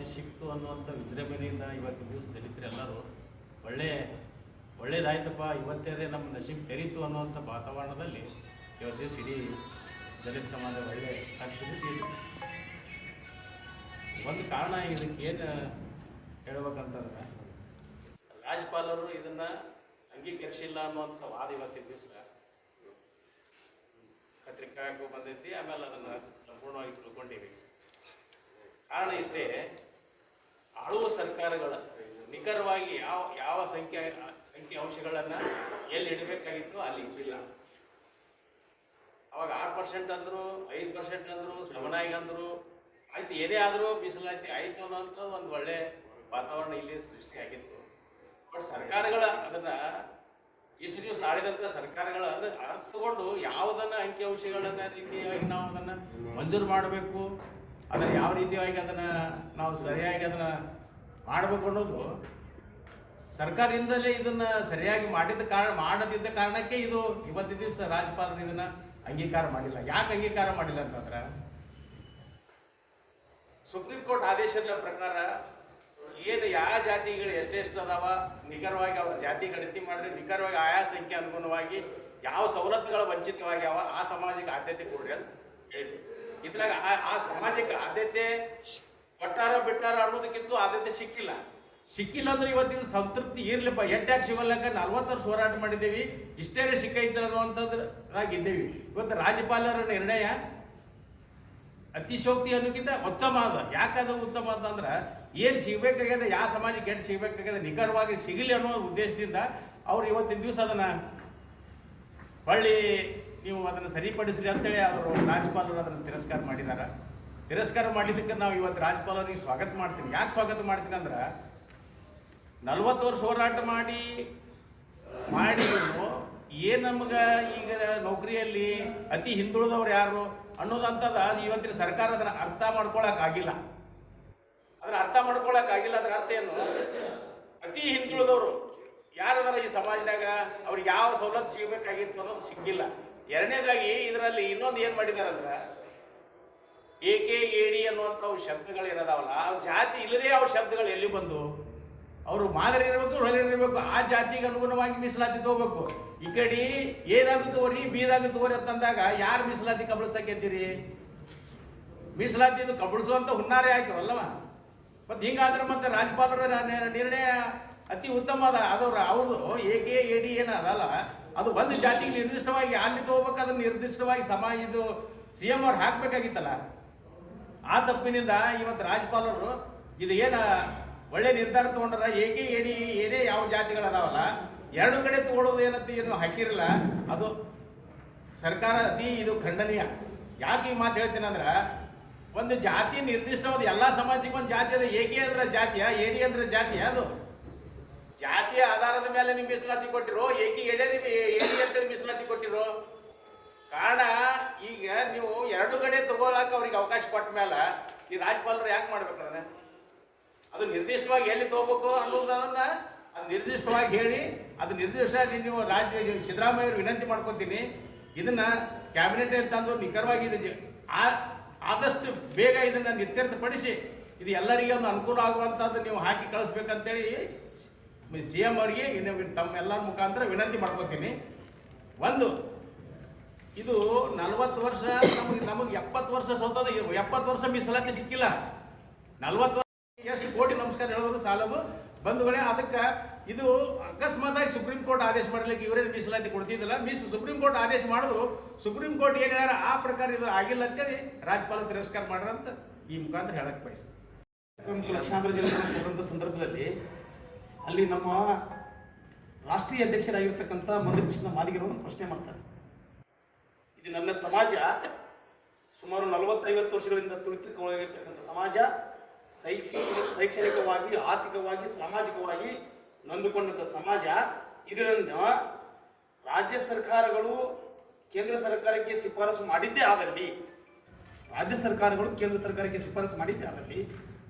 ಮೀಸಲಾತಿ ಸಿಕ್ತು ಅನ್ನುವಂಥ ವಿಜೃಂಭಣೆಯಿಂದ ಇವತ್ತು ದಿವಸ ದಲಿತರೆಲ್ಲರೂ ಒಳ್ಳೇದಾಯ್ತಪ್ಪ, ಇವತ್ತೇ ನಮ್ಮ ನಸೀಬ್ ತೆರೀತು ಅನ್ನುವಂಥ ವಾತಾವರಣದಲ್ಲಿ ಇವತ್ತು ದಿವಸ ಇಡೀ ದಲಿತ ಸಮಾಜ ಒಳ್ಳೆ ಸ್ಥಿತಿ ಇದೆ. ಒಂದು ಕಾರಣ ಇದಕ್ಕೇನು ಹೇಳ್ಬೇಕಂತಂದ್ರೆ ರಾಜ್ಯಪಾಲರು ಇದನ್ನು ಅಂಗೀಕರಿಸಿಲ್ಲ ಅನ್ನುವಂಥ ವಾದ ಇವತ್ತಿನ ದಿವಸ ಪತ್ರಿಕಾಗೂ ಬಂದೈತಿ. ಆಮೇಲೆ ಅದನ್ನು ಸಂಪೂರ್ಣವಾಗಿ ತಿಳ್ಕೊಂಡಿವಿ. ಕಾರಣ ಇಷ್ಟೇ, ಆಳುವ ಸರ್ಕಾರಗಳ ನಿಖರವಾಗಿ ಯಾವ ಸಂಖ್ಯೆ ಅಂಶಗಳನ್ನು ಎಲ್ಲಿ ಇಡಬೇಕಾಗಿತ್ತು ಅಲ್ಲಿ ಇಟ್ಟಿಲ್ಲ. ಅವಾಗ 6% ಅಂದರು, 5% ಅಂದರು, 7 ಅಂದರು, ಆಯ್ತು ಏನೇ ಆದರೂ ಮೀಸಲಾತಿ ಆಯಿತು ಅನ್ನೋಂಥ ಒಂದು ಒಳ್ಳೆ ವಾತಾವರಣ ಇಲ್ಲಿ ಸೃಷ್ಟಿಯಾಗಿತ್ತು. ಬಟ್ ಸರ್ಕಾರಗಳ ಅದನ್ನು ಇಷ್ಟು ದಿವಸ ಆಳಿದಂಥ ಸರ್ಕಾರಗಳ ಅದನ್ನು ಅರ್ಥಕೊಂಡು ಯಾವುದನ್ನು ಅಂಕಿಅಂಶಗಳನ್ನು ರೀತಿಯಾಗಿ ನಾವು ಅದನ್ನು ಮಂಜೂರು ಮಾಡಬೇಕು, ಅದನ್ನು ಯಾವ ರೀತಿಯಾಗಿ ಅದನ್ನು ನಾವು ಸರಿಯಾಗಿ ಅದನ್ನು ಮಾಡಬೇಕು ಅನ್ನೋದು ಸರ್ಕಾರದಿಂದಲೇ ಇದನ್ನು ಸರಿಯಾಗಿ ಮಾಡದಿದ್ದ ಕಾರಣಕ್ಕೆ ಇದು ಇವತ್ತಿನ ದಿವಸ ರಾಜ್ಯಪಾಲರು ಇದನ್ನು ಅಂಗೀಕಾರ ಮಾಡಿಲ್ಲ. ಯಾಕೆ ಅಂಗೀಕಾರ ಮಾಡಿಲ್ಲ ಅಂತಂದ್ರೆ ಸುಪ್ರೀಂ ಕೋರ್ಟ್ ಆದೇಶದ ಪ್ರಕಾರ ಏನು ಯಾವ ಜಾತಿಗಳು ಎಷ್ಟೆಷ್ಟು ಅದಾವ ನಿಖರವಾಗಿ ಅವ್ರ ಜಾತಿ ಗಣತಿ ಮಾಡಿದ್ರೆ ನಿಖರವಾಗಿ ಆಯಾ ಸಂಖ್ಯೆ ಅನುಗುಣವಾಗಿ ಯಾವ ಸವಲತ್ತುಗಳು ವಂಚಿತವಾಗ್ಯಾವ ಆ ಸಮಾಜಕ್ಕೆ ಆದ್ಯತೆ ಕೊಡ್ರಿ ಅಂತ ಹೇಳಿದ್ರು. ಇದ್ರಾಗ ಆ ಸಮಾಜಕ್ಕೆ ಆದ್ಯತೆ ಕೊಟ್ಟಾರೋ ಬಿಟ್ಟಾರೋ ಅನ್ನೋದಕ್ಕಿಂತ ಆದ್ಯತೆ ಸಿಕ್ಕಿಲ್ಲ ಅಂದ್ರೆ ಇವತ್ತಿನ ಸಂತೃಪ್ತಿ ಇರ್ಲಿಪ್ಪ. ಎಟ್ಟಾಗಿ ಸಿಗಲ್ಲಕ್ಕ 40 ವರ್ಷ ಹೋರಾಟ ಮಾಡಿದ್ದೇವೆ, ಇಷ್ಟೇ ಸಿಕ್ಕೈತೆ ಅನ್ನುವಂಥದ್ರಾಗಿದ್ದೇವೆ. ಇವತ್ತು ರಾಜ್ಯಪಾಲರ ನಿರ್ಣಯ ಅತಿಶೋಕ್ತಿ ಅನ್ನೋಕ್ಕಿಂತ ಉತ್ತಮ ಅದ. ಯಾಕದು ಉತ್ತಮ ಅಂತಂದ್ರೆ ಏನು ಸಿಗಬೇಕಾಗ್ಯದ, ಯಾವ ಸಮಾಜಕ್ಕೆ ಎಷ್ಟು ಸಿಗಬೇಕಾಗ್ಯದ ನಿಖರವಾಗಿ ಸಿಗಲಿ ಅನ್ನೋ ಉದ್ದೇಶದಿಂದ ಅವ್ರು ಇವತ್ತಿನ ದಿವಸ ಅದನ್ನು ಹೊಳ್ಳಿ ನೀವು ಅದನ್ನು ಸರಿಪಡಿಸ್ರಿ ಅಂತೇಳಿ ಅವರು ರಾಜ್ಯಪಾಲರು ಅದನ್ನು ತಿರಸ್ಕಾರ ಮಾಡಿದ್ದಾರೆ. ತಿರಸ್ಕಾರ ಮಾಡಿದ್ದಕ್ಕೆ ನಾವು ಇವತ್ತು ರಾಜ್ಯಪಾಲರಿಗೆ ಸ್ವಾಗತ ಮಾಡ್ತೀನಿ. ಯಾಕೆ ಸ್ವಾಗತ ಮಾಡ್ತೀನಿ ಅಂದ್ರೆ 40 ವರ್ಷ ಹೋರಾಟ ಮಾಡಿ ಏನು ನಮ್ಗೆ ಈಗ ನೌಕರಿಯಲ್ಲಿ ಅತಿ ಹಿಂದುಳಿದವ್ರು ಯಾರು ಅನ್ನೋದಂಥದ್ದು ಇವತ್ತಿನ ಸರ್ಕಾರ ಅದನ್ನು ಅರ್ಥ ಮಾಡ್ಕೊಳಕ್ಕಾಗಿಲ್ಲ. ಅದರ ಅರ್ಥ ಏನು? ಅತಿ ಹಿಂದುಳಿದವರು ಯಾರದಾರ ಈ ಸಮಾಜದಾಗ ಅವ್ರಿಗೆ ಯಾವ ಸವಲತ್ತು ಸಿಗಬೇಕಾಗಿತ್ತು ಅನ್ನೋದು ಸಿಕ್ಕಿಲ್ಲ. ಎರಡನೇದಾಗಿ ಇದರಲ್ಲಿ ಇನ್ನೊಂದು ಏನು ಮಾಡಿದಾರಂದ್ರೆ AKAD ಅನ್ನುವಂಥವು ಶಬ್ದಗಳು ಏನದಾವಲ್ಲ, ಅವು ಜಾತಿ ಇಲ್ಲದೆ ಅವು ಶಬ್ದಗಳು ಎಲ್ಲಿ ಬಂದು ಅವರು ಮಾದರಿ ಇರಬೇಕು, ಹೊಲಿರಬೇಕು, ಆ ಜಾತಿಗೆ ಅನುಗುಣವಾಗಿ ಮೀಸಲಾತಿ ತಗೋಬೇಕು. ಈ ಕಡೆ ಏದಾಗ ತಗೋರಿ ಬೀದಾಗ ತಗೋರಿ ಅಂತಂದಾಗ ಯಾರು ಮೀಸಲಾತಿ ಕಬಳಿಸಕ್ಕೆಂತೀರಿ? ಮೀಸಲಾತಿ ಇದು ಕಬಳಿಸುವಂತ ಹುನ್ನಾರೆ ಆಯ್ತವಲ್ಲವ. ಮತ್ತೆ ಹಿಂಗಾದ್ರೆ ಮತ್ತೆ ರಾಜ್ಯಪಾಲರ ನಿರ್ಣಯ ಅತಿ ಉತ್ತಮ ಅದ. ಅವ್ರದ್ದು AKAD ಏನದಲ್ಲ, ಅದು ಒಂದು ಜಾತಿಗೆ ನಿರ್ದಿಷ್ಟವಾಗಿ ಅಲ್ಲಿ ತಗೋಬೇಕು, ಅದನ್ನು ನಿರ್ದಿಷ್ಟವಾಗಿ ಸಮಾಜದ್ದು CM ಅವ್ರು ಹಾಕ್ಬೇಕಾಗಿತ್ತಲ್ಲ. ಆ ತಪ್ಪಿನಿಂದ ಇವತ್ತು ರಾಜ್ಯಪಾಲರು ಇದು ಏನು ಒಳ್ಳೆ ನಿರ್ಧಾರ ತಗೊಂಡ್ರ AKAD ಏನೇ ಯಾವ ಜಾತಿಗಳದಾವಲ್ಲ ಎರಡು ಕಡೆ ತಗೊಳ್ಳೋದು ಏನು ಹಾಕಿರಲ್ಲ. ಅದು ಸರ್ಕಾರ ಇದು ಖಂಡನೀಯ. ಯಾಕೆ ಈ ಮಾತು ಹೇಳ್ತೀನಿ ಅಂದ್ರೆ ಒಂದು ಜಾತಿ ನಿರ್ದಿಷ್ಟವಾದ ಎಲ್ಲ ಸಮಾಜಕ್ಕೆ ಒಂದು ಜಾತಿ ಅದ. AK ಅಂದ್ರೆ ಜಾತಿಯ, AD ಅಂದ್ರೆ ಜಾತಿಯ? ಅದು ಜಾತಿಯ ಆಧಾರದ ಮೇಲೆ ನೀವು ಮೀಸಲಾತಿ ಕೊಟ್ಟಿರೋ, AKAD ಅಂತ ಮೀಸಲಾತಿ ಕೊಟ್ಟಿರೋ. ಕಾರಣ ಈಗ ನೀವು ಎರಡು ಕಡೆ ತಗೊಳಕ ಅವ್ರಿಗೆ ಅವಕಾಶ ಕೊಟ್ಟ ಮೇಲೆ ಈ ರಾಜ್ಯಪಾಲರು ಯಾಕೆ ಮಾಡ್ಬೇಕಾದ್ರೆ ಅದು ನಿರ್ದಿಷ್ಟವಾಗಿ ಎಲ್ಲಿ ತಗೋಬೇಕು ಅನ್ನೋದನ್ನ ಅದು ನಿರ್ದಿಷ್ಟವಾಗಿ ಹೇಳಿ, ಅದು ನಿರ್ದಿಷ್ಟವಾಗಿ ನೀವು ಸಿದ್ದರಾಮಯ್ಯ ಅವರು ವಿನಂತಿ ಮಾಡ್ಕೊತೀನಿ, ಇದನ್ನ ಕ್ಯಾಬಿನೆಟ್ ತಂದು ನಿಖರವಾಗಿ ಇದು ಆದಷ್ಟು ಬೇಗ ಇದನ್ನ ಇತ್ಯರ್ಥಪಡಿಸಿ ಇದು ಎಲ್ಲರಿಗೆ ಒಂದು ಅನುಕೂಲ ಆಗುವಂಥದ್ದು ನೀವು ಹಾಕಿ ಕಳಿಸ್ಬೇಕಂತೇಳಿ CM ಅವರಿಗೆ ತಮ್ಮೆಲ್ಲರ ಮುಖಾಂತರ ವಿನಂತಿ ಮಾಡ್ಕೊತೀನಿ. ಒಂದು ಇದು 40 ವರ್ಷ ನಮಗೆ 70 ವರ್ಷ ಸೋತದ, 70 ವರ್ಷ ಮೀಸಲಾತಿ ಸಿಕ್ಕಿಲ್ಲ. 40 ವರ್ಷ ಎಷ್ಟು ಕೋಟಿ ನಮಸ್ಕಾರ ಹೇಳಿದ್ರು ಸಾಲದು ಬಂಧುಗಳೇ. ಅದಕ್ಕೆ ಇದು ಅಕಸ್ಮಾತ್ ಸುಪ್ರೀಂ ಕೋರ್ಟ್ ಆದೇಶ ಮಾಡಲಿಕ್ಕೆ ಇವರೇನು ಮೀಸಲಾತಿ ಕೊಡ್ತಿದ್ದಿಲ್ಲ. ಸುಪ್ರೀಂ ಕೋರ್ಟ್ ಆದೇಶ ಮಾಡಿದ್ರು, ಸುಪ್ರೀಂ ಕೋರ್ಟ್ ಏನು ಹೇಳ್ಯಾರ ಆ ಪ್ರಕಾರ ಇದು ಆಗಿಲ್ಲ ಅಂತೇಳಿ ರಾಜ್ಯಪಾಲ ತಿರಸ್ಕಾರ ಮಾಡ್ರ ಅಂತ ಈ ಮುಖಾಂತರ ಹೇಳಕ್ ಬಯಸ್ತಾರೆ. ಲಕ್ಷಾಂತರ ಜನ ಸಂದರ್ಭದಲ್ಲಿ ಅಲ್ಲಿ ನಮ್ಮ ರಾಷ್ಟ್ರೀಯ ಅಧ್ಯಕ್ಷರಾಗಿರ್ತಕ್ಕಂಥ ಮಂದಕೃಷ್ಣ ಮಾದಿಗರವರು ಪ್ರಶ್ನೆ ಮಾಡ್ತಾರೆ. ಇದು ನನ್ನ ಸಮಾಜ ಸುಮಾರು 40-50 ವರ್ಷಗಳಿಂದ ತುಳಿತಕ್ಕೊಳಗಿರ್ತಕ್ಕಂಥ ಸಮಾಜ, ಶೈಕ್ಷಣಿಕವಾಗಿ, ಆರ್ಥಿಕವಾಗಿ, ಸಾಮಾಜಿಕವಾಗಿ ನೊಂದುಕೊಂಡಂಥ ಸಮಾಜ. ಇದನ್ನು ರಾಜ್ಯ ಸರ್ಕಾರಗಳು ಕೇಂದ್ರ ಸರ್ಕಾರಕ್ಕೆ ಶಿಫಾರಸು ಮಾಡಿದ್ದೇ ಆದಲ್ಲಿ,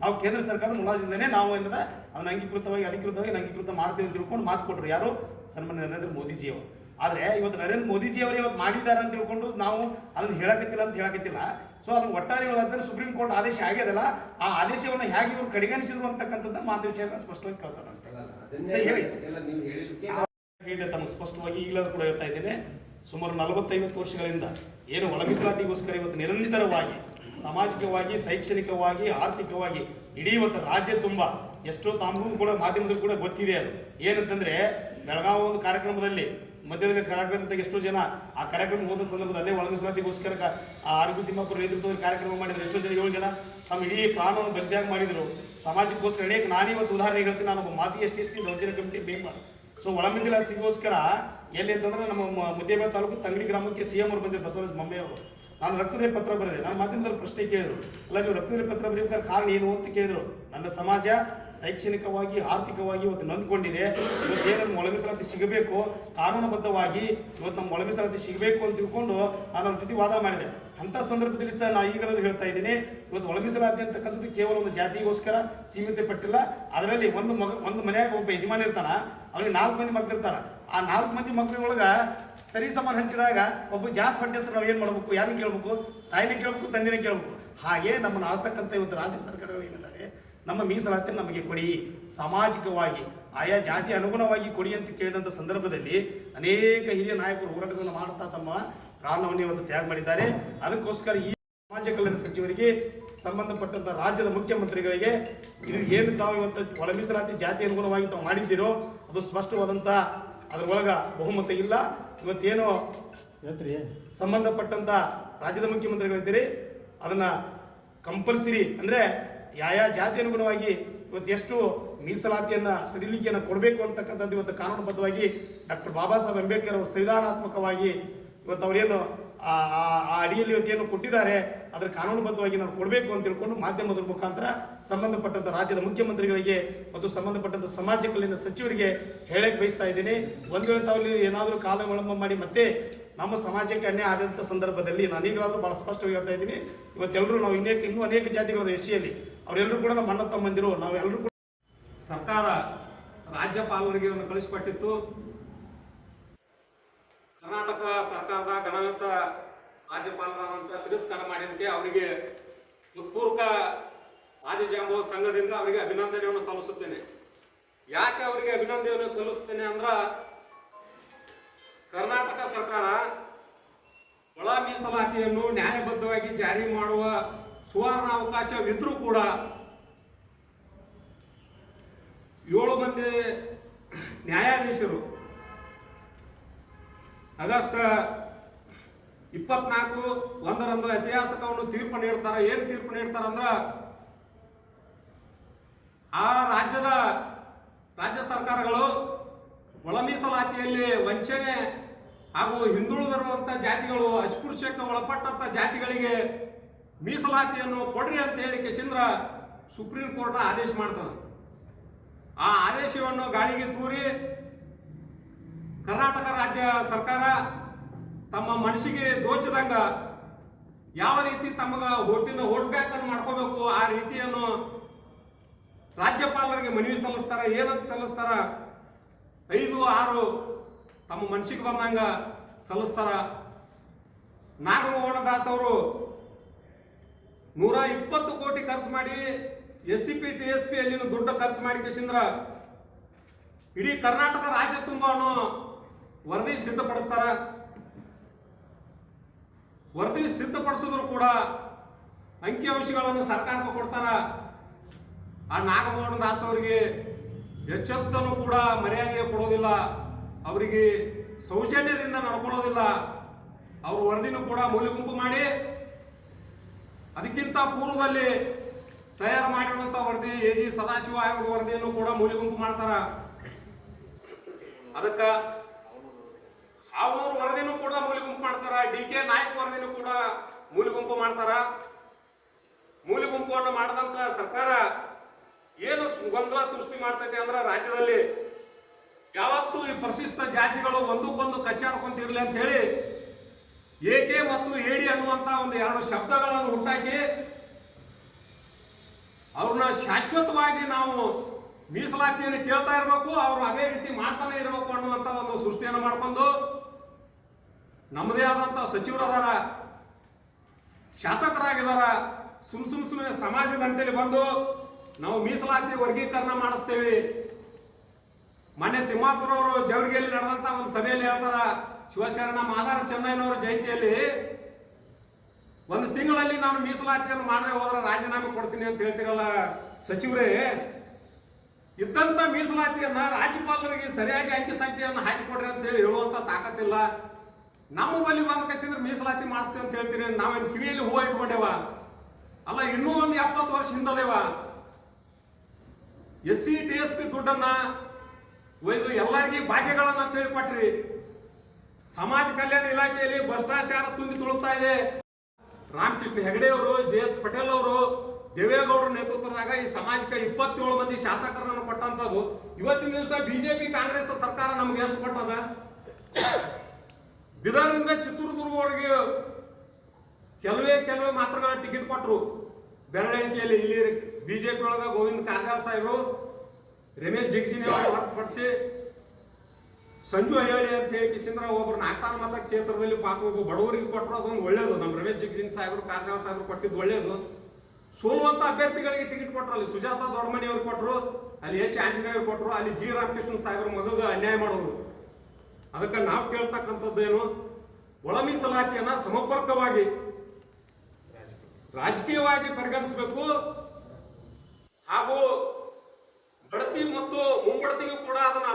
ನಾವು ಕೇಂದ್ರ ಸರ್ಕಾರದ ಮುಲಾಜಿಂದನೇ ನಾವು ಅದನ್ನು ಅಧಿಕೃತವಾಗಿ ಅಂಗೀಕೃತ ಮಾಡ್ತೀವಿ ಅಂತ ತಿಳ್ಕೊಂಡು ಮಾತು ಕೊಟ್ಟರು. ಯಾರು? ಸನ್ಮಾನ್ಯ ನರೇಂದ್ರ ಮೋದಿಜಿಯವರು. ಆದ್ರೆ ಇವತ್ತು ನರೇಂದ್ರ ಮೋದಿಜಿ ಅವರು ಇವತ್ತು ಮಾಡಿದ್ದಾರೆ ಅಂತ ತಿಳ್ಕೊಂಡು ನಾವು ಅದನ್ನ ಹೇಳಕತ್ತಿಲ್ಲ ಅಂತ ಹೇಳಕತ್ತಿಲ್ಲ. ಸೊ ಅದನ್ನ ಒಟ್ಟಾರೆ ಹೇಳೋದಾದ್ರೆ ಸುಪ್ರೀಂ ಕೋರ್ಟ್ ಆದೇಶ ಆಗ್ಯದಲ್ಲ, ಆ ಆದೇಶವನ್ನು ಹೇಗೆ ಇವರು ಕಡೆಗಣಿಸಿದ್ರು ಅಂತಕ್ಕಂಥದ್ದು ಮಾತು ವಿಚಾರ ಸ್ಪಷ್ಟವಾಗಿ ಕೇಳ್ತಾರೆ ಅಷ್ಟೇ. ಹೇಳಿದೆ ತಮಗೆ ಸ್ಪಷ್ಟವಾಗಿ ಈಗಲೂ ಕೂಡ ಹೇಳ್ತಾ ಇದ್ದೇನೆ, ಸುಮಾರು 40-50 ವರ್ಷಗಳಿಂದ ಏನು ಒಳ ಮೀಸಲಾತಿಗೋಸ್ಕರ ಇವತ್ತು ನಿರಂತರವಾಗಿ ಸಾಮಾಜಿಕವಾಗಿ, ಶೈಕ್ಷಣಿಕವಾಗಿ, ಆರ್ಥಿಕವಾಗಿ ಇಡೀ ಇವತ್ತು ರಾಜ್ಯ ತುಂಬ ಎಷ್ಟೋ ತಮಗೂ ಕೂಡ ಮಾಧ್ಯಮದಲ್ಲಿ ಕೂಡ ಗೊತ್ತಿದೆ. ಅದು ಏನಂತಂದ್ರೆ ಬೆಳಗಾವಿ ಒಂದು ಕಾರ್ಯಕ್ರಮದಲ್ಲಿ ಮಧ್ಯದಲ್ಲಿ ಕಾರ್ಯಕ್ರಮದಾಗ ಎಷ್ಟೋ ಜನ ಆ ಕಾರ್ಯಕ್ರಮ ಹೋದ ಸಂದರ್ಭದಲ್ಲಿ ಒಳ ಮೀಸಲಾತಿಗೋಸ್ಕರ ಆರೋಗ್ಯ ತಿಮ್ಮಪ್ಪರು ನೇತೃತ್ವದಲ್ಲಿ ಕಾರ್ಯಕ್ರಮ ಮಾಡಿದ್ರು. ಎಷ್ಟೋ ಜನ 7 ಜನ ತಮ್ಮ ಇಡೀ ಪ್ರಾಣವನ್ನು ಬಲಿತ್ಯಾಗ ಮಾಡಿದ್ರು ಸಮಾಜಕ್ಕೋಸ್ಕರ. ಅನೇಕ ನಾನಿವತ್ತು ಉದಾಹರಣೆ ಹೇಳ್ತೀನಿ, ನಾನು ಒಬ್ಬ ಮಾಜಿ ಎಸ್.ಟಿ ದೌರ್ಜನ್ಯ ಕಮಿಟಿ ಮೆಂಬರ್. ಸೊ ಒಳ ಮೀಸಲಾತಿಗೋಸ್ಕರ ಎಲ್ಲಿ ಅಂತಂದ್ರೆ ನಮ್ಮ ಮುದ್ದೇಬೇಳೆ ತಾಲೂಕು ತಂಗಡಿ ಗ್ರಾಮಕ್ಕೆ CM ಅವರು ಬಂದಿದ್ರು, ಬಸವರಾಜ ಬೊಮ್ಮಾಯಿ ಅವರು. ನಾನು ರಕ್ತದ ಪತ್ರ ಬರೆದೆ. ನನ್ನ ಮಾಧ್ಯಮದಲ್ಲಿ ಪ್ರಶ್ನೆ ಕೇಳಿದ್ರು, ಅಲ್ಲ ನೀವು ರಕ್ತದ ಪತ್ರ ಬರೀಬೇಕಾದ್ರೆ ಕಾರಣ ಏನು ಅಂತ ಕೇಳಿದ್ರು. ನನ್ನ ಸಮಾಜ ಶೈಕ್ಷಣಿಕವಾಗಿ, ಆರ್ಥಿಕವಾಗಿ ಇವತ್ತು ನೊಂದ್ಕೊಂಡಿದೆ. ಇವತ್ತು ಏನು ನಮ್ಮ ಒಳ ಮೀಸಲಾತಿ ಸಿಗಬೇಕು, ಕಾನೂನುಬದ್ಧವಾಗಿ ಇವತ್ತು ನಮ್ಮ ಒಳ ಮೀಸಲಾತಿ ಸಿಗಬೇಕು ಅಂತ ತಿಳ್ಕೊಂಡು ನಾನು ಅವ್ರ ಜೊತೆ ವಾದ ಮಾಡಿದೆ. ಅಂಥ ಸಂದರ್ಭದಲ್ಲಿ ಸಹ ನಾನು ಈಗಲೂ ಹೇಳ್ತಾ ಇದ್ದೀನಿ, ಇವತ್ತು ಒಳ ಮೀಸಲಾತಿ ಅಂತಕ್ಕಂಥದ್ದು ಕೇವಲ ಒಂದು ಜಾತಿಗೋಸ್ಕರ ಸೀಮಿತ ಪಟ್ಟಿಲ್ಲ. ಅದರಲ್ಲಿ ಒಂದು ಮನೆಯಾಗ ಒಬ್ಬ ಯಜಮಾನ ಇರ್ತಾನ, ಅವನಿಗೆ 4 ಮಂದಿ ಮಕ್ಕಳು ಇರ್ತಾರೆ. ಆ 4 ಮಂದಿ ಮಕ್ಕಳೊಳಗೆ ಸರಿ ಸಮಾನ ಹಂಚಿದಾಗ ಒಬ್ಬ ಜಾಸ್ತಿ ಹೊಟ್ಟೆಸ್ತಾರೆ. ನಾವು ಏನು ಮಾಡಬೇಕು? ಯಾರನ್ನ ಕೇಳಬೇಕು? ತಾಯಿನೇ ಕೇಳಬೇಕು, ತಂದೆನೇ ಕೇಳಬೇಕು. ಹಾಗೆ ನಮ್ಮನ್ನು ಆಳ್ತಕ್ಕಂಥ ಇವತ್ತು ರಾಜ್ಯ ಸರ್ಕಾರಗಳು ಏನಿದ್ದಾರೆ, ನಮ್ಮ ಮೀಸಲಾತಿ ನಮಗೆ ಕೊಡಿ, ಸಾಮಾಜಿಕವಾಗಿ ಆಯಾ ಜಾತಿ ಅನುಗುಣವಾಗಿ ಕೊಡಿ ಅಂತ ಕೇಳಿದಂಥ ಸಂದರ್ಭದಲ್ಲಿ ಅನೇಕ ಹಿರಿಯ ನಾಯಕರು ಹೋರಾಟಗಳನ್ನು ಮಾಡ್ತಾ ತಮ್ಮ ಪ್ರಾಣವನ್ನು ಇವತ್ತು ತ್ಯಾಗ ಮಾಡಿದ್ದಾರೆ. ಅದಕ್ಕೋಸ್ಕರ ಈ ಸಮಾಜ ಕಲ್ಯಾಣ ಸಚಿವರಿಗೆ, ಸಂಬಂಧಪಟ್ಟಂಥ ರಾಜ್ಯದ ಮುಖ್ಯಮಂತ್ರಿಗಳಿಗೆ ಇದು ಏನು ತಾವು ಇವತ್ತು ಒಳ ಮೀಸಲಾತಿ ಜಾತಿ ಅನುಗುಣವಾಗಿ ತಾವು ಮಾಡಿದ್ದೀರೋ ಅದು ಸ್ಪಷ್ಟವಾದಂಥ ಅದರೊಳಗ ಬಹುಮತ ಇಲ್ಲ. ಇವತ್ತೇನು ಸಂಬಂಧಪಟ್ಟಂಥ ರಾಜ್ಯದ ಮುಖ್ಯಮಂತ್ರಿಗಳಿದ್ದೀರಿ, ಅದನ್ನ ಕಂಪಲ್ಸರಿ ಅಂದರೆ ಯಾವ ಜಾತಿ ಅನುಗುಣವಾಗಿ ಇವತ್ತು ಎಷ್ಟು ಮೀಸಲಾತಿಯನ್ನು ಸಡಿಲಿಕೆಯನ್ನು ಕೊಡಬೇಕು ಅಂತಕ್ಕಂಥದ್ದು ಇವತ್ತು ಕಾನೂನುಬದ್ಧವಾಗಿ ಡಾಕ್ಟರ್ ಬಾಬಾ ಸಾಹೇಬ್ ಅಂಬೇಡ್ಕರ್ ಅವರು ಸಂವಿಧಾನಾತ್ಮಕವಾಗಿ ಇವತ್ತು ಅವರೇನು ಆ ಅಡಿಯಲ್ಲಿ ಇವತ್ತೇನು ಕೊಟ್ಟಿದ್ದಾರೆ ಅದರ ಕಾನೂನುಬದ್ಧವಾಗಿ ನಾವು ಕೊಡಬೇಕು ಅಂತ ತಿಳ್ಕೊಂಡು ಮಾಧ್ಯಮದ ಮುಖಾಂತರ ಸಂಬಂಧಪಟ್ಟಂಥ ರಾಜ್ಯದ ಮುಖ್ಯಮಂತ್ರಿಗಳಿಗೆ ಮತ್ತು ಸಂಬಂಧಪಟ್ಟಂಥ ಸಮಾಜ ಕಲ್ಯಾಣ ಸಚಿವರಿಗೆ ಹೇಳಕ್ಕೆ ಬಯಸ್ತಾ ಇದ್ದೀನಿ. ಒಂದು ವೇಳೆ ತಾವು ಏನಾದರೂ ಕಾಲ ವಿಳಂಬ ಮಾಡಿ ಮತ್ತೆ ನಮ್ಮ ಸಮಾಜಕ್ಕೆ ಅನ್ಯಾಯ ಆದಂಥ ಸಂದರ್ಭದಲ್ಲಿ ನಾನೀಗಲಾದರೂ ಭಾಳ ಸ್ಪಷ್ಟವಾಗಿ ಹೇಳ್ತಾ ಇದ್ದೀನಿ, ಇವತ್ತೆಲ್ಲರೂ ನಾವು ಇನ್ನೂ ಅನೇಕ ಜಾತಿಗಳ ಎಸ್ಸಿಯಲ್ಲಿ ಅವರೆಲ್ಲರೂ ಕೂಡ ನಮ್ಮ ಅಣ್ಣ ತಮ್ಮಂದಿರು. ನಾವೆಲ್ಲರೂ ಕೂಡ ಸರ್ಕಾರ ರಾಜ್ಯಪಾಲರಿಗೆ ಒಂದು ಕಳಿಸಿಕೊಟ್ಟಿತ್ತು. ಕರ್ನಾಟಕ ಸರ್ಕಾರದ ಗಣಾಂತ ರಾಜ್ಯಪಾಲರಾದಂಥ ತಿರಸ್ಕಾರ ಮಾಡಿದ್ದಕ್ಕೆ ಅವರಿಗೆ ಹೃತ್ಪೂರ್ವಕ ಆದಿಜಾಂಬವ ಸಂಘದಿಂದ ಅವರಿಗೆ ಅಭಿನಂದನೆಯನ್ನು ಸಲ್ಲಿಸುತ್ತೇನೆ. ಯಾಕೆ ಅವರಿಗೆ ಅಭಿನಂದನೆಯನ್ನು ಸಲ್ಲಿಸುತ್ತೇನೆ ಅಂದ್ರ, ಕರ್ನಾಟಕ ಸರ್ಕಾರ ಒಳ ಮೀಸಲಾತಿಯನ್ನು ನ್ಯಾಯಬದ್ಧವಾಗಿ ಜಾರಿ ಮಾಡುವ ಸುವರ್ಣ ಅವಕಾಶವಿದ್ರೂ ಕೂಡ 7 ಮಂದಿ ನ್ಯಾಯಾಧೀಶರು ಆಗಸ್ಟ್ 24/1 ಐತಿಹಾಸಿಕವನ್ನು ತೀರ್ಪು ನೀಡ್ತಾರೆ. ಏನು ತೀರ್ಪು ನೀಡ್ತಾರೆ ಅಂದ್ರ, ಆ ರಾಜ್ಯ ಸರ್ಕಾರಗಳು ಒಳ ಮೀಸಲಾತಿಯಲ್ಲಿ ವಂಚನೆ ಹಾಗೂ ಹಿಂದುಳಿದಿರುವಂಥ ಜಾತಿಗಳು, ಅಸ್ಪೃಶ್ಯಕ್ಕೆ ಒಳಪಟ್ಟಂಥ ಜಾತಿಗಳಿಗೆ ಮೀಸಲಾತಿಯನ್ನು ಕೊಡ್ರಿ ಅಂತ ಹೇಳಿ ಕೇಂದ್ರ ಸುಪ್ರೀಂ ಕೋರ್ಟ್ ಆದೇಶ ಮಾಡ್ತದೆ. ಆ ಆದೇಶವನ್ನು ಗಾಳಿಗೆ ತೂರಿ ಕರ್ನಾಟಕ ರಾಜ್ಯ ಸರ್ಕಾರ ತಮ್ಮ ಮನಸ್ಸಿಗೆ ದೋಚಿದಂಗ ಯಾವ ರೀತಿ ತಮಗೆ ವೋಟ್ ಬ್ಯಾಂಕ್ ಅನ್ನು ಮಾಡ್ಕೋಬೇಕು ಆ ರೀತಿಯನ್ನು ರಾಜ್ಯಪಾಲರಿಗೆ ಮನವಿ ಸಲ್ಲಿಸ್ತಾರ. ಏನಂತ ಸಲ್ಲಿಸ್ತಾರ? 5-6 ತಮ್ಮ ಮನಸ್ಸಿಗೆ ಬಂದಂಗ ಸಲ್ಲಿಸ್ತಾರ. ನಾಗಮೋಹನ ದಾಸ್ ಅವರು 120 ಕೋಟಿ ಖರ್ಚು ಮಾಡಿ SCP TSP ಅಲ್ಲಿನ ದುಡ್ಡು ಖರ್ಚು ಮಾಡಿ ಕೇಸಿಂದ್ರ ಇಡೀ ಕರ್ನಾಟಕ ರಾಜ್ಯ ತುಂಬ ವರದಿ ಸಿದ್ಧಪಡಿಸ್ತಾರ. ವರದಿ ಸಿದ್ಧಪಡಿಸಿದ್ರು ಕೂಡ ಅಂಕಿಅಂಶಗಳನ್ನು ಸರ್ಕಾರಕ್ಕೆ ಕೊಡ್ತಾರ. ಆ ನಾಗಮೋಹನ ದಾಸ್ ಅವರಿಗೆ ಎಚ್ಚೆತ್ತನು ಕೂಡ ಮರ್ಯಾದೆ ಕೊಡೋದಿಲ್ಲ, ಅವರಿಗೆ ಸೌಜನ್ಯದಿಂದ ನಡ್ಕೊಳ್ಳೋದಿಲ್ಲ. ಅವ್ರ ವರದಿನೂ ಕೂಡ ಮೂಲೆಗುಂಪು ಮಾಡಿ ಅದಕ್ಕಿಂತ ಪೂರ್ವದಲ್ಲಿ ತಯಾರು ಮಾಡಿರುವಂಥ ವರದಿ AG ಸದಾಶಿವ ಆಯೋಗದ ವರದಿಯನ್ನು ಕೂಡ ಮೂಲೆಗುಂಪು ಮಾಡ್ತಾರ. ಅದಕ್ಕೆ ಅವನೂರು ವರದಿನೂ ಕೂಡ ಮೂಲೆಗುಂಪು ಮಾಡ್ತಾರ. DK ನಾಯ್ಕ ವರದಿನೂ ಕೂಡ ಮೂಲೆಗುಂಪು ಮಾಡ್ತಾರ. ಮೂಲೆಗುಂಪನ್ನು ಮಾಡಿದಂತ ಸರ್ಕಾರ ಏನು ಗೊಂದಲ ಸೃಷ್ಟಿ ಮಾಡ್ತೈತೆ ಅಂದ್ರೆ, ರಾಜ್ಯದಲ್ಲಿ ಯಾವತ್ತೂ ಈ ಪರಿಶಿಷ್ಟ ಜಾತಿಗಳು ಒಂದಕ್ಕೊಂದು ಕಚ್ಚಾಡ್ಕೊಂತಿರ್ಲಿ ಅಂತ ಹೇಳಿ AK ಮತ್ತು AD ಅನ್ನುವಂತ ಒಂದು 2 ಶಬ್ದಗಳನ್ನು ಹುಟ್ಟಾಕಿ ಅವ್ರನ್ನ ಶಾಶ್ವತವಾಗಿ ನಾವು ಮೀಸಲಾತಿಯನ್ನು ಕೇಳ್ತಾ ಇರಬೇಕು, ಅವರು ಅದೇ ರೀತಿ ಮಾಡ್ತಾನೆ ಇರಬೇಕು ಅನ್ನುವಂತ ಒಂದು ಸೃಷ್ಟಿಯನ್ನು ಮಾಡ್ಕೊಂಡು ನಮ್ಮದೇ ಆದಂತ ಸಚಿವರದಾರ, ಶಾಸಕರಾಗಿದಾರ, ಸುಮ್ಮನೆ ಸಮಾಜದಂತೇಳಿ ಬಂದು ನಾವು ಮೀಸಲಾತಿ ವರ್ಗೀಕರಣ ಮಾಡಿಸ್ತೇವೆ. ಮೊನ್ನೆ ತಿಮ್ಮಾಪುರ ಅವರು ಜವರಿಗೆಯಲ್ಲಿ ನಡೆದಂತ ಒಂದು ಸಭೆಯಲ್ಲಿ ಹೇಳ್ತಾರ, ಶಿವಶರಣ ಮಾದಾರ ಚೆನ್ನೈನವರ ಜಯಂತಿಯಲ್ಲಿ ಒಂದು ತಿಂಗಳಲ್ಲಿ ನಾನು ಮೀಸಲಾತಿಯನ್ನು ಮಾಡದೆ ಹೋದ್ರೆ ರಾಜೀನಾಮೆ ಕೊಡ್ತೀನಿ ಅಂತ ಹೇಳ್ತಿರಲ್ಲ ಸಚಿವರೇ. ಇದ್ದಂತ ಮೀಸಲಾತಿಯನ್ನ ರಾಜ್ಯಪಾಲರಿಗೆ ಸರಿಯಾಗಿ ಅಂಕಿ ಸಂಖ್ಯೆಯನ್ನು ಹಾಕಿಕೊಡ್ರಿ ಅಂತ ಹೇಳಿ ಹೇಳುವಂತ ತಾಕತ್ತಿಲ್ಲ. ನಮ್ಮ ಬಳಿ ಬಂದ ಕಸಿದ್ರೆ ಮೀಸಲಾತಿ ಮಾಡಿಸ್ತೀವಿ ಅಂತ ಹೇಳ್ತೀರಿ. ನಾವೇನು ಕಿವಿಯಲ್ಲಿ ಹೂವು ಇಟ್ಕೊಂಡೇವ? ಅಲ್ಲ, ಇನ್ನೂ ಒಂದು 70 ವರ್ಷ ಹಿಂದದೇವ SC TSP ದುಡ್ಡನ್ನ ಒಯ್ದು ಎಲ್ಲರಿಗೂ ಭಾಗ್ಯಗಳನ್ನ ಅಂತ ಹೇಳಿ ಕೊಟ್ರಿ. ಸಮಾಜ ಕಲ್ಯಾಣ ಇಲಾಖೆಯಲ್ಲಿ ಭ್ರಷ್ಟಾಚಾರ ತುಂಬಿ ತುಳುಕ್ತಾ ಇದೆ. ರಾಮಕೃಷ್ಣ ಹೆಗಡೆ ಅವರು, JS ಪಟೇಲ್ ಅವರು, ದೇವೇಗೌಡರ ನೇತೃತ್ವದಾಗ ಈ ಸಮಾಜಕ್ಕೆ 27 ಮಂದಿ ಶಾಸಕರನ್ನು ಕೊಟ್ಟಂತದ್ದು. ಇವತ್ತಿನ ದಿವಸ ಬಿಜೆಪಿ ಕಾಂಗ್ರೆಸ್ ಸರ್ಕಾರ ನಮ್ಗೆ ಎಷ್ಟು ಕೊಟ್ಟದ? ಬಿದರ್ನಿಂದ ಚಿತ್ರದುರ್ಗವರೆಗೆ ಕೆಲವೇ ಮಾತ್ರಗಳ ಟಿಕೆಟ್ ಕೊಟ್ಟರು ಬೆರಳೆಣಿಕೆಯಲ್ಲಿ. ಇಲ್ಲಿ ಬಿಜೆಪಿ ಒಳಗ ಗೋವಿಂದ ಕಾರಜೋಳ ಸಾಹೇಬರು, ರಮೇಶ್ ಜಿಗಜಿಣಿ ಅವರು ಹೊರತುಪಡಿಸಿ ಸಂಜು ಅಯ್ಯಳಿ ಅಂತ ಹೇಳಿ ಕಿಶಿಂದ್ರ ಒಬ್ಬರು 4 ಮತ ಕ್ಷೇತ್ರದಲ್ಲಿ ಪಾಪ ಒಬ್ಬ ಬಡವರಿಗೆ ಕೊಟ್ಟರು, ಅದೊಂದು ಒಳ್ಳೇದು. ನಮ್ಮ ರಮೇಶ್ ಜಿಗಜಿಣಿ ಸಾಹೇಬರು, ಕಾರಜೋಳ ಸಾಹೇಬರು ಕೊಟ್ಟಿದ್ದು ಒಳ್ಳೇದು. ಸೋಲುವಂತ ಅಭ್ಯರ್ಥಿಗಳಿಗೆ ಟಿಕೆಟ್ ಕೊಟ್ಟರು. ಅಲ್ಲಿ ಸುಜಾತ ದೊಡ್ಡಮನಿ ಅವ್ರಿಗೆ ಕೊಟ್ಟರು, ಅಲ್ಲಿ H ಆಂಜನೇಯ ಅವ್ರಿಗೆ ಕೊಟ್ಟರು, ಅಲ್ಲಿ G ರಾಮಕೃಷ್ಣ ಸಾಹೇಬ್ರ ಮಗಗ ಅನ್ಯಾಯ ಮಾಡೋದು. ಅದಕ್ಕೆ ನಾವು ಕೇಳ್ತಕ್ಕಂಥದ್ದೇನು, ಒಳ ಮೀಸಲಾತಿಯನ್ನ ಸಮರ್ಪಕವಾಗಿ ರಾಜಕೀಯವಾಗಿ ಪರಿಗಣಿಸಬೇಕು. ಹಾಗೂ ಬಡ್ತಿ ಮತ್ತು ಮುಂಬಡ್ತಿಗೂ ಕೂಡ ಅದನ್ನು